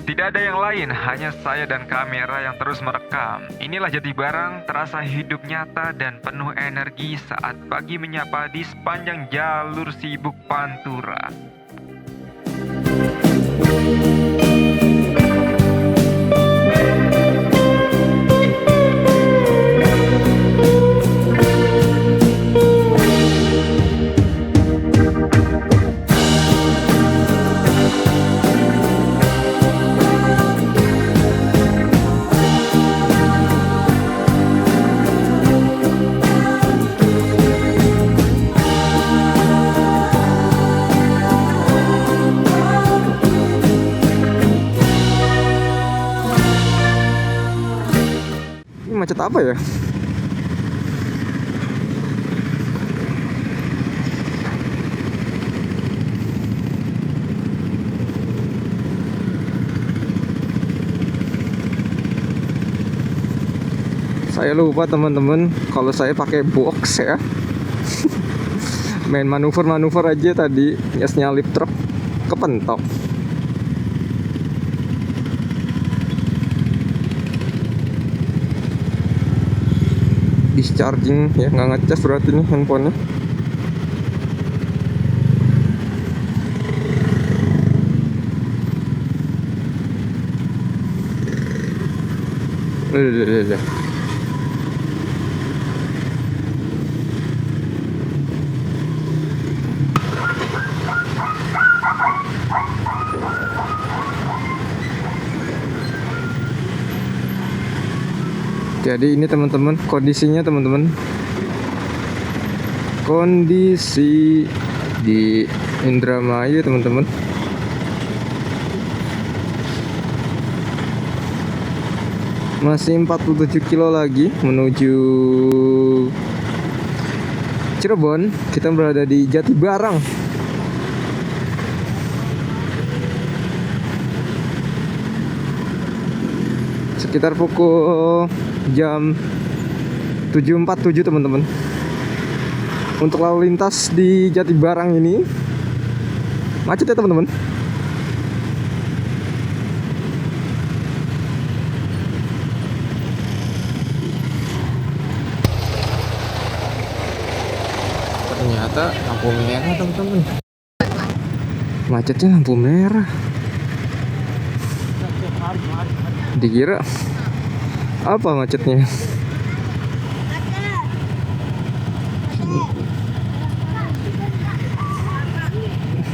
Tidak ada yang lain, hanya saya dan kamera yang terus merekam. Inilah Jati Barang, terasa hidup nyata dan penuh energi saat pagi menyapa di sepanjang jalur sibuk Pantura. macet apa ya? Saya lupa teman-teman, kalau saya pakai box ya. Main manuver-manuver aja tadi, yes, nyalip truk kepentok. Discharging ya, nggak ngecas berarti nih handphonenya. Udah. Jadi ini teman-teman kondisinya, teman-teman. Kondisi di Indramayu, teman-teman. Masih 47 kilo lagi menuju Cirebon. Kita berada di Jatibarang. Sekitar pukul jam 7.47 teman-teman. Untuk lalu lintas di Jatibarang ini macet ya teman-teman. Ternyata lampu merah teman-teman. Macetnya lampu merah. Dikira apa macetnya?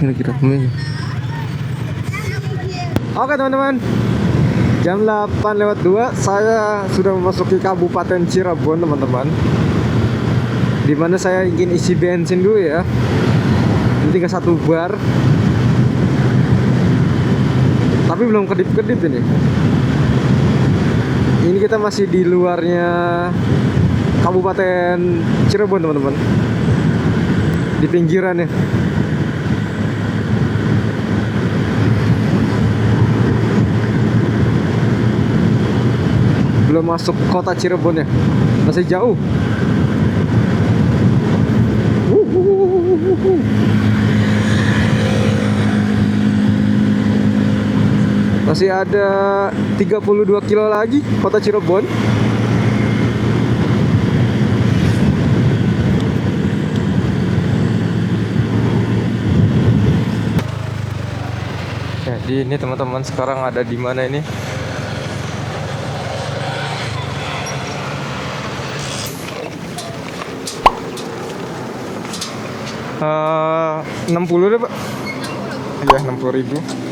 Lagi rame. Oke teman-teman, jam 8:02 saya sudah memasuki Kabupaten Cirebon teman-teman. Dimana saya ingin isi bensin dulu ya. Ini tinggal 1 bar. Tapi belum kedip-kedip ini. Ini kita masih di luarnya Kabupaten Cirebon teman-teman. Di pinggiran ya. Belum masuk kota Cirebon ya. Masih jauh. Masih ada 32 kilo lagi kota Cirebon. Jadi ini teman-teman sekarang ada di mana ini? Uh, 60 deh Pak. Iya 60.000.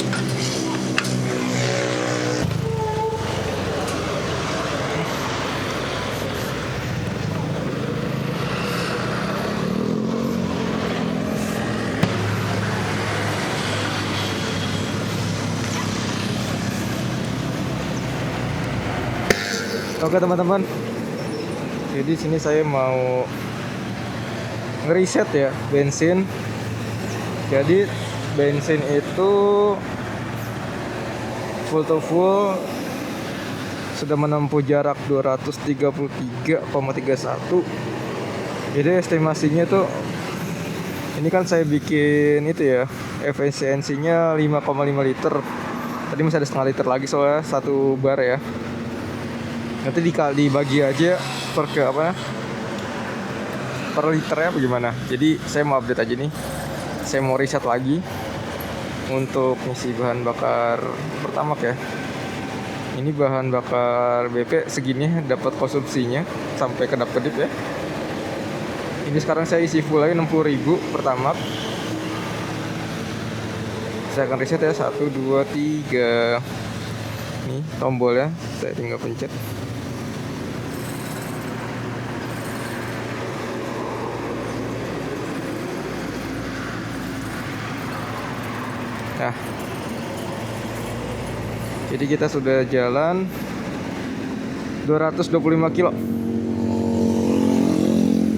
Oke teman-teman, jadi sini saya mau ngeriset ya bensin. Jadi bensin itu full to full sudah menempuh jarak 233,31. Jadi estimasinya tuh, ini kan saya bikin itu ya, efisiensinya 5,5 liter. Tadi masih ada setengah liter lagi soalnya 1 bar ya. Nanti dibagi aja per liternya bagaimana. Jadi saya mau update aja nih. Saya mau riset lagi untuk ngisi bahan bakar Pertamax ya. Ini bahan bakar BP segini dapat konsumsinya sampai kedap-kedip ya. Ini sekarang saya isi full lagi 60.000 Pertamax. Saya akan riset ya, 1, 2, 3. Nih tombolnya, saya tinggal pencet. Nah, jadi kita sudah jalan 225 kilo.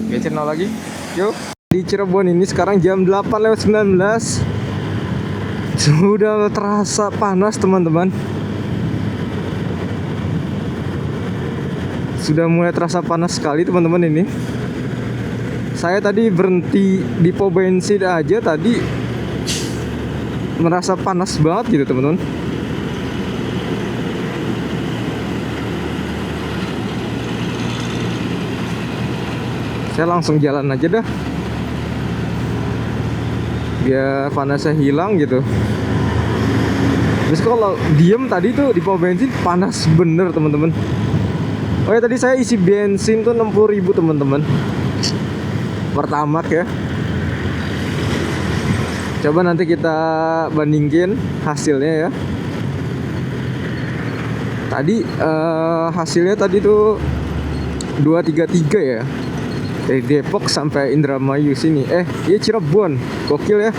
Oke, channel lagi. Yuk. Di Cirebon ini sekarang jam 8:19. Sudah terasa panas, teman-teman. Sudah mulai terasa panas sekali, teman-teman ini. Saya tadi berhenti di pom bensin aja tadi merasa panas banget gitu, teman-teman. Saya langsung jalan aja dah, biar panasnya hilang gitu. Terus kalau diem tadi tuh di pom bensin panas bener, teman-teman. Oh ya, tadi saya isi bensin tuh 60.000, teman-teman. Pertamax ya. Coba nanti kita bandingin hasilnya ya. Tadi hasilnya tadi tuh 233 ya. Dari Depok sampai Indramayu sini. Iya Cirebon. Gokil ya.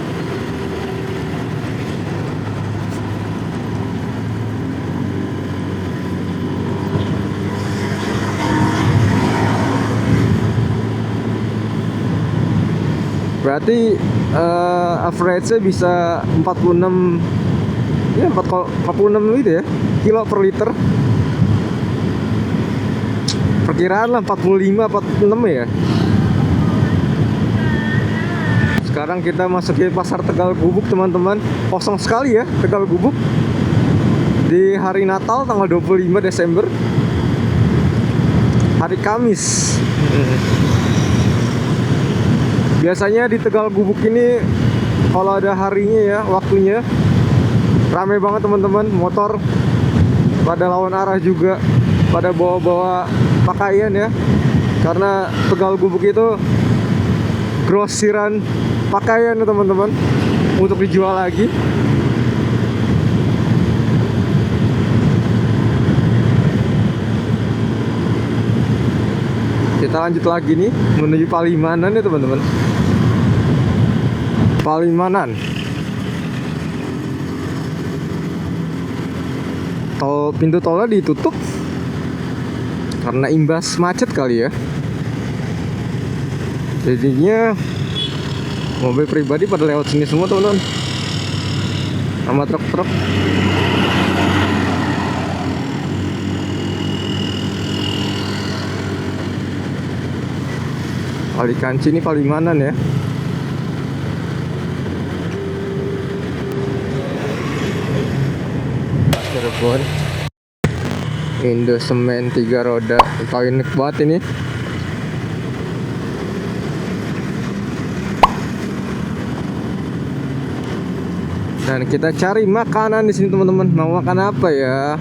Berarti average-nya bisa 46, ya 46 gitu ya, kilo per liter. Perkiraan lah 45 46 ya. Sekarang kita masukin pasar Tegal Gubuk, teman-teman. Kosong sekali ya Tegal Gubuk di hari Natal tanggal 25 Desember, hari Kamis. Biasanya di Tegal Gubuk ini kalau ada harinya ya, waktunya rame banget, teman-teman. Motor pada lawan arah juga, pada bawa-bawa pakaian ya. Karena Tegal Gubuk itu grosiran pakaian ya, teman-teman, untuk dijual lagi. Kita lanjut lagi nih menuju Palimanan ya, teman-teman. Palimanan. Pintu tolnya ditutup karena imbas macet kali ya. Jadinya mobil pribadi pada lewat sini semua, teman-teman, sama truk-truk. Palikanci ini Palimanan ya. Cirebon. Indo Semen 3 roda. Paling enak banget ini. Dan kita cari makanan di sini, teman-teman. Mau makan apa ya?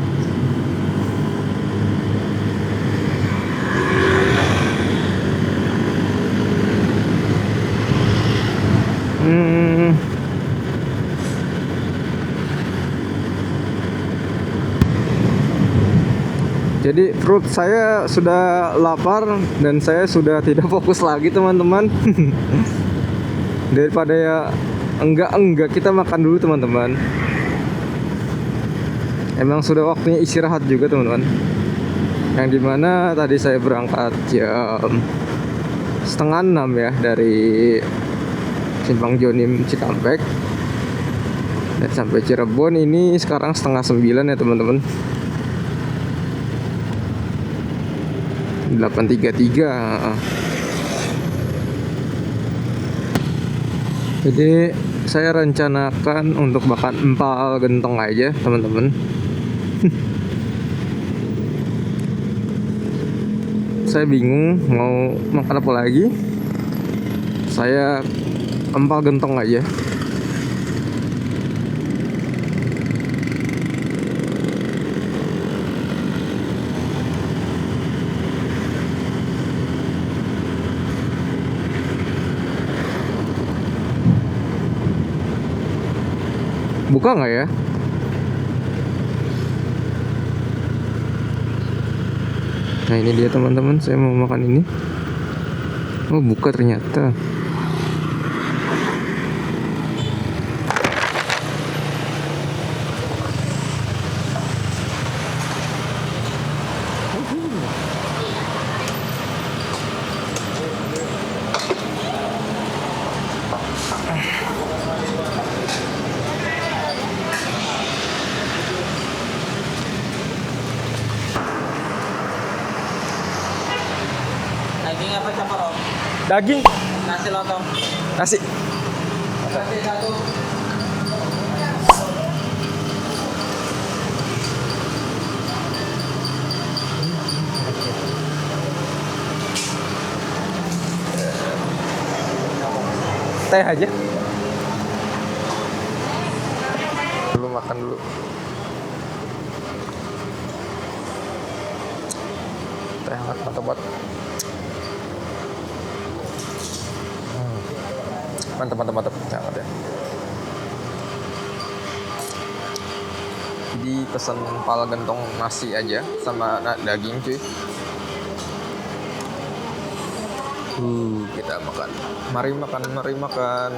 Jadi perut saya sudah lapar dan saya sudah tidak fokus lagi, teman-teman. Daripada ya enggak kita makan dulu, teman-teman. Emang sudah waktunya istirahat juga, teman-teman. Yang dimana tadi saya berangkat jam 5:30 ya dari Simpang Jonim Cikampek, dan sampai Cirebon ini sekarang 8:30 ya, teman-teman. 8:33. Jadi saya rencanakan untuk makan empal gentong aja, teman-teman. Saya bingung mau makan apa lagi. Saya empal gentong aja. Buka nggak ya? Nah ini dia, teman-teman, saya mau makan ini. Oh, buka ternyata. apa campur om? Daging, Nasi lontong. nasi. Nasi satu. Teh aja. Dulu makan dulu. Teh hangat mantap banget. Mantap. Teh hangat ya. Jadi pesan pala gentong nasi aja sama daging cuy. Kita makan. Mari makan.